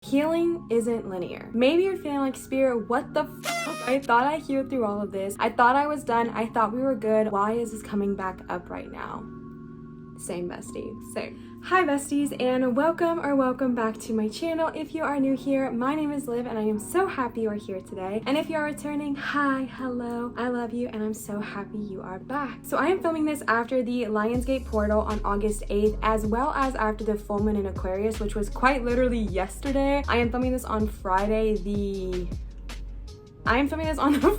Healing isn't linear. Maybe you're feeling like, Spirit, what the f? I thought I healed through all of this. I thought I was done. I thought we were good. Why is this coming back up right now? Same, bestie, same. Hi besties, and welcome back to my channel. If you are new here, my name is Liv and I am so happy you are here today. And if you are returning, hi, hello, I love you and I'm so happy you are back. So I am filming this after the Lionsgate portal on August 8th, as well as after the full moon in Aquarius, which was quite literally yesterday. I am filming this on Friday the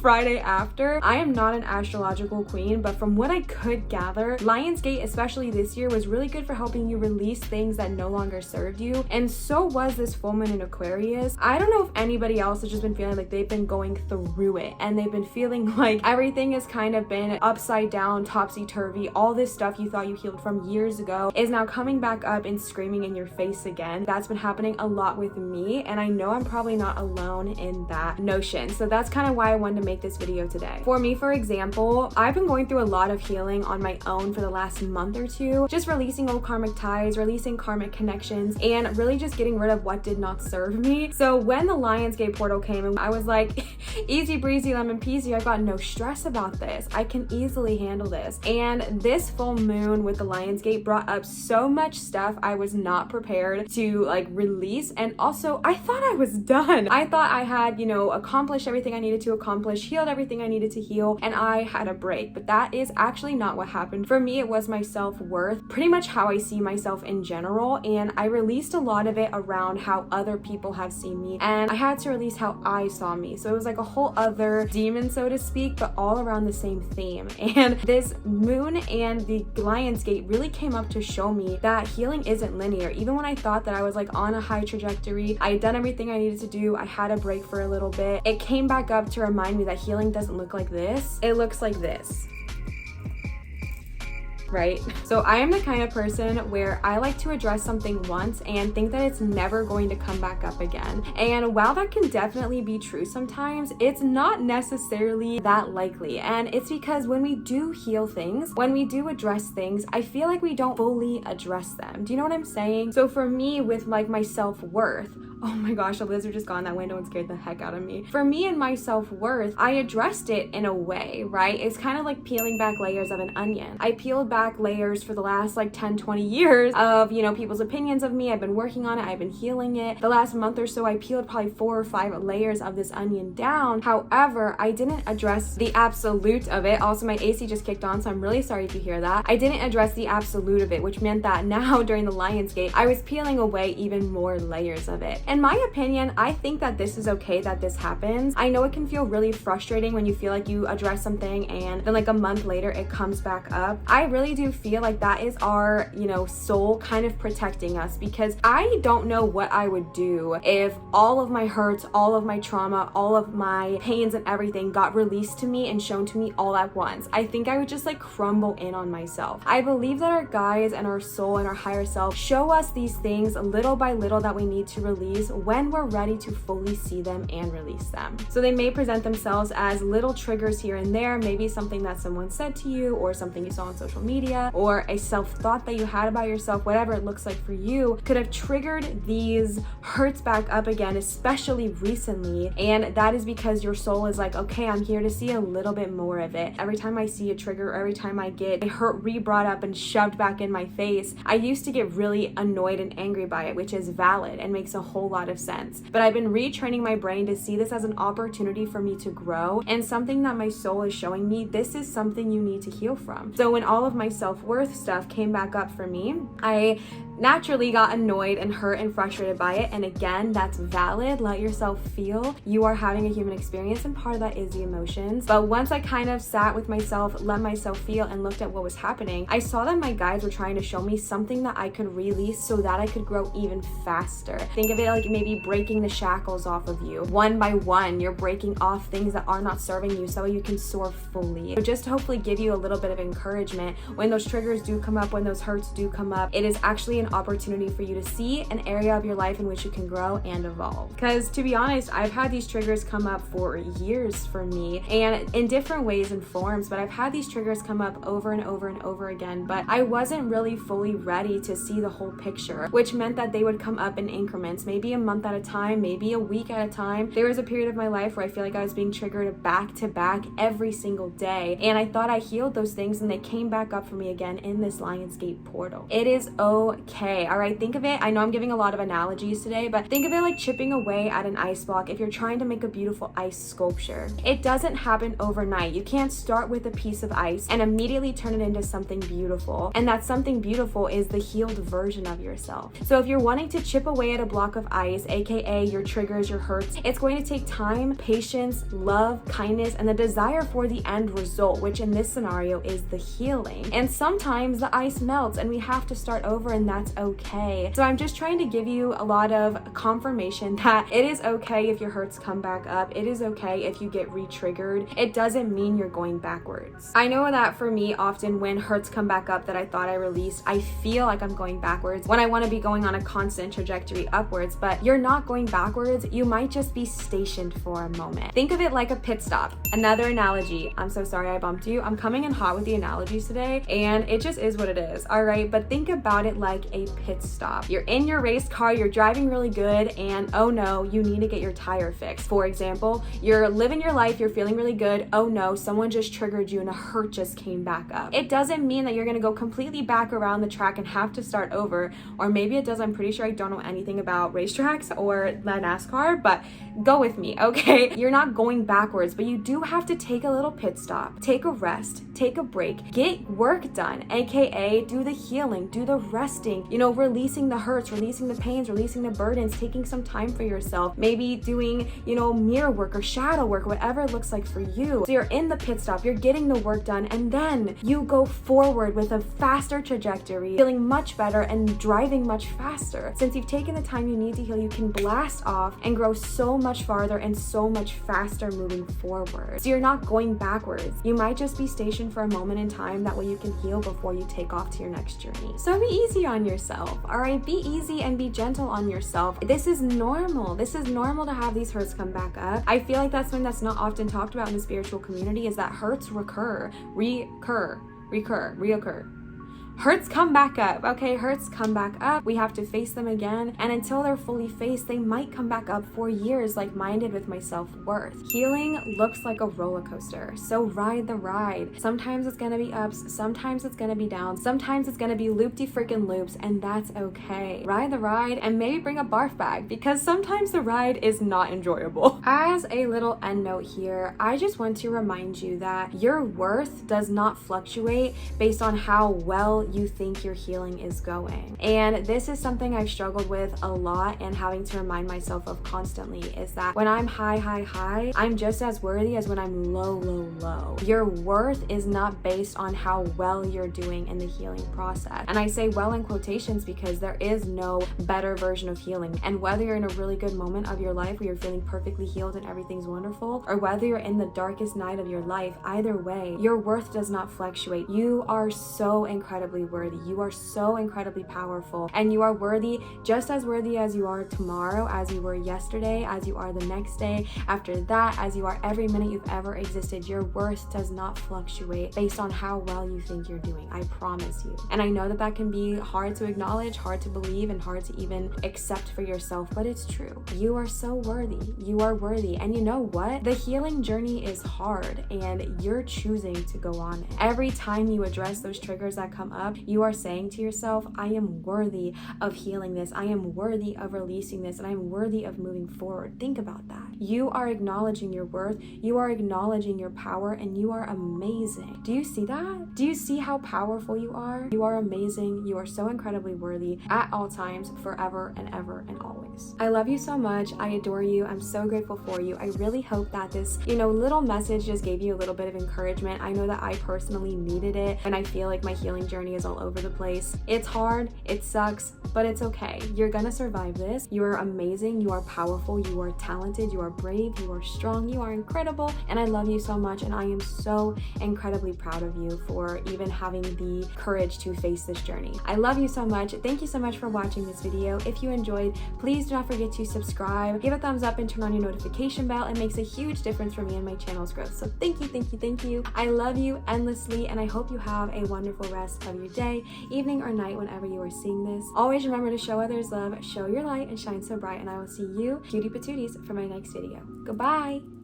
Friday after. I am not an astrological queen, but from what I could gather, Lionsgate, especially this year, was really good for helping you release things that no longer served you. And so was this full moon in Aquarius. I don't know if anybody else has just been feeling like they've been going through it and they've been feeling like everything has kind of been upside down, topsy-turvy. All this stuff you thought you healed from years ago is now coming back up and screaming in your face again. That's been happening a lot with me, and I know I'm probably not alone in that notion. So that's kind of why I wanted to make this video today. For me, for example, I've been going through a lot of healing on my own for the last month or two, just releasing old karmic ties, releasing karmic connections, and really just getting rid of what did not serve me. So when the Lionsgate portal came, and I was like, easy breezy, lemon peasy, I got no stress about this. I can easily handle this. And this full moon with the Lionsgate brought up so much stuff I was not prepared to like release. And also, I thought I was done. I thought I had, accomplished everything I needed to accomplish, healed everything I needed to heal, and I had a break. But that is actually not what happened. For me, it was my self-worth, pretty much how I see myself in general, and I released a lot of it around how other people have seen me, and I had to release how I saw me. So it was like a whole other demon, so to speak, but all around the same theme. And this moon and the Lionsgate really came up to show me that healing isn't linear. Even when I thought that I was like on a high trajectory, I had done everything I needed to do, I had a break for a little bit, it came back up to remind me that healing doesn't look like this. It looks like this. Right? So I am the kind of person where I like to address something once and think that it's never going to come back up again. And while that can definitely be true sometimes, it's not necessarily that likely. And it's because when we do heal things, when we do address things, I feel like we don't fully address them. Do you know what I'm saying? So for me, with like my self-worth, oh my gosh, a lizard just got in that window and scared the heck out of me. For me and my self-worth, I addressed it in a way, right? It's kind of like peeling back layers of an onion. I peeled back layers for the last like 10, 20 years of, people's opinions of me. I've been working on it. I've been healing it. The last month or so, I peeled probably 4 or 5 layers of this onion down. However, I didn't address the absolute of it. Also, my AC just kicked on, so I'm really sorry if you hear that. I didn't address the absolute of it, which meant that now during the Lionsgate, I was peeling away even more layers of it. In my opinion, I think that this is okay that this happens. I know it can feel really frustrating when you feel like you address something and then like a month later it comes back up. I really do feel like that is our, soul kind of protecting us, because I don't know what I would do if all of my hurts, all of my trauma, all of my pains and everything got released to me and shown to me all at once. I think I would just like crumble in on myself. I believe that our guides and our soul and our higher self show us these things little by little that we need to release when we're ready to fully see them and release them. So they may present themselves as little triggers here and there, maybe something that someone said to you, or something you saw on social media, or a self-thought that you had about yourself, whatever it looks like for you, could have triggered these hurts back up again, especially recently. And that is because your soul is like, okay, I'm here to see a little bit more of it. Every time I see a trigger, every time I get a hurt re-brought up and shoved back in my face, I used to get really annoyed and angry by it, which is valid and makes a whole lot of sense. But I've been retraining my brain to see this as an opportunity for me to grow, and something that my soul is showing me, this is something you need to heal from. So when all of my self-worth stuff came back up for me, I naturally got annoyed and hurt and frustrated by it. And again, that's valid. Let yourself feel. You are having a human experience, and part of that is the emotions. But once I kind of sat with myself, let myself feel, and looked at what was happening, I saw that my guides were trying to show me something that I could release so that I could grow even faster. Think of it like maybe breaking the shackles off of you. One by one, you're breaking off things that are not serving you so you can soar fully. So just to hopefully give you a little bit of encouragement when those triggers do come up, when those hurts do come up, it is actually an opportunity for you to see an area of your life in which you can grow and evolve. Because to be honest, I've had these triggers come up for years for me, and in different ways and forms, but I've had these triggers come up over and over and over again, but I wasn't really fully ready to see the whole picture, which meant that they would come up in increments, maybe a month at a time, maybe a week at a time. There was a period of my life where I feel like I was being triggered back to back every single day, and I thought I healed those things, and they came back up for me again in this Lionsgate portal. It is okay, all right? Think of it, I know I'm giving a lot of analogies today, but think of it like chipping away at an ice block if you're trying to make a beautiful ice sculpture. It doesn't happen overnight. You can't start with a piece of ice and immediately turn it into something beautiful, and that something beautiful is the healed version of yourself. So if you're wanting to chip away at a block of ice, aka your triggers, your hurts, it's going to take time, patience, love, kindness, and the desire for the end result, which in this scenario is the healing. And sometimes the ice melts and we have to start over, and that's okay. So I'm just trying to give you a lot of confirmation that it is okay if your hurts come back up. It is okay if you get re-triggered. It doesn't mean you're going backwards. I know that for me, often when hurts come back up that I thought I released, I feel like I'm going backwards when I want to be going on a constant trajectory upwards, but you're not going backwards. You might just be stationed for a moment. Think of it like a pit stop. Another analogy. I'm so sorry I bumped you. I'm coming in hot with the analogies today, and it just is what it is, all right? But think about it like a pit stop. You're in your race car, you're driving really good, and oh no, you need to get your tire fixed. For example, you're living your life, you're feeling really good, oh no, someone just triggered you and a hurt just came back up. It doesn't mean that you're gonna go completely back around the track and have to start over, or maybe it does. I'm pretty sure I don't know anything about racetracks or the NASCAR, but go with me, okay? You're not going backwards, but you do have to take a little pit stop, take a rest, take a break, get work done, aka do the healing, do the resting, releasing the hurts, releasing the pains, releasing the burdens, taking some time for yourself, maybe doing, mirror work or shadow work, whatever it looks like for you. So you're in the pit stop, you're getting the work done, and then you go forward with a faster trajectory, feeling much better and driving much faster. Since you've taken the time you need to heal, you can blast off and grow so much farther and so much faster moving forward. So you're not going backwards. You might just be stationed for a moment in time. That way you can heal before you take off to your next journey. So be easy on yourself, all right? Be easy and be gentle on yourself. This is normal. This is normal to have these hurts come back up. I feel like that's something that's not often talked about in the spiritual community, is that hurts reoccur. Hurts come back up, okay? Hurts come back up. We have to face them again. And until they're fully faced, they might come back up for years, like mine did with my self-worth. Healing looks like a roller coaster, so ride the ride. Sometimes it's gonna be ups, sometimes it's gonna be downs, sometimes it's gonna be loop-de-freaking loops, and that's okay. Ride the ride and maybe bring a barf bag, because sometimes the ride is not enjoyable. As a little end note here, I just want to remind you that your worth does not fluctuate based on how well you think your healing is going. And this is something I've struggled with a lot and having to remind myself of constantly, is that when I'm high, I'm just as worthy as when I'm low. Your worth is not based on how well you're doing in the healing process. And I say well in quotations because there is no better version of healing. And whether you're in a really good moment of your life where you're feeling perfectly healed and everything's wonderful, or whether you're in the darkest night of your life, either way, your worth does not fluctuate. You are so incredibly worthy. You are so incredibly powerful, and you are worthy, just as worthy as you are tomorrow, as you were yesterday, as you are the next day, after that, as you are every minute you've ever existed. Your worth does not fluctuate based on how well you think you're doing. I promise you. And I know that that can be hard to acknowledge, hard to believe, and hard to even accept for yourself, but it's true. You are so worthy. You are worthy. And you know what? The healing journey is hard, and you're choosing to go on it. Every time you address those triggers that come up, you are saying to yourself, I am worthy of healing this. I am worthy of releasing this, and I am worthy of moving forward. Think about that. You are acknowledging your worth. You are acknowledging your power, and you are amazing. Do you see that? Do you see how powerful you are? You are amazing. You are so incredibly worthy at all times, forever and ever and always. I love you so much. I adore you. I'm so grateful for you. I really hope that this, little message just gave you a little bit of encouragement. I know that I personally needed it, and I feel like my healing journey is all over the place. It's hard, it sucks, but it's okay. You're gonna survive this. You are amazing, you are powerful, you are talented, you are are brave, you are strong, you are incredible, and I love you so much, and I am so incredibly proud of you for even having the courage to face this journey. I love you so much. Thank you so much for watching this video. If you enjoyed, please do not forget to subscribe, give a thumbs up, and turn on your notification bell. It makes a huge difference for me and my channel's growth. So thank you, thank you, thank you. I love you endlessly, and I hope you have a wonderful rest of your day, evening, or night whenever you are seeing this. Always remember to show others love, show your light, and shine so bright, and I will see you, cutie patooties, for my next video. Goodbye!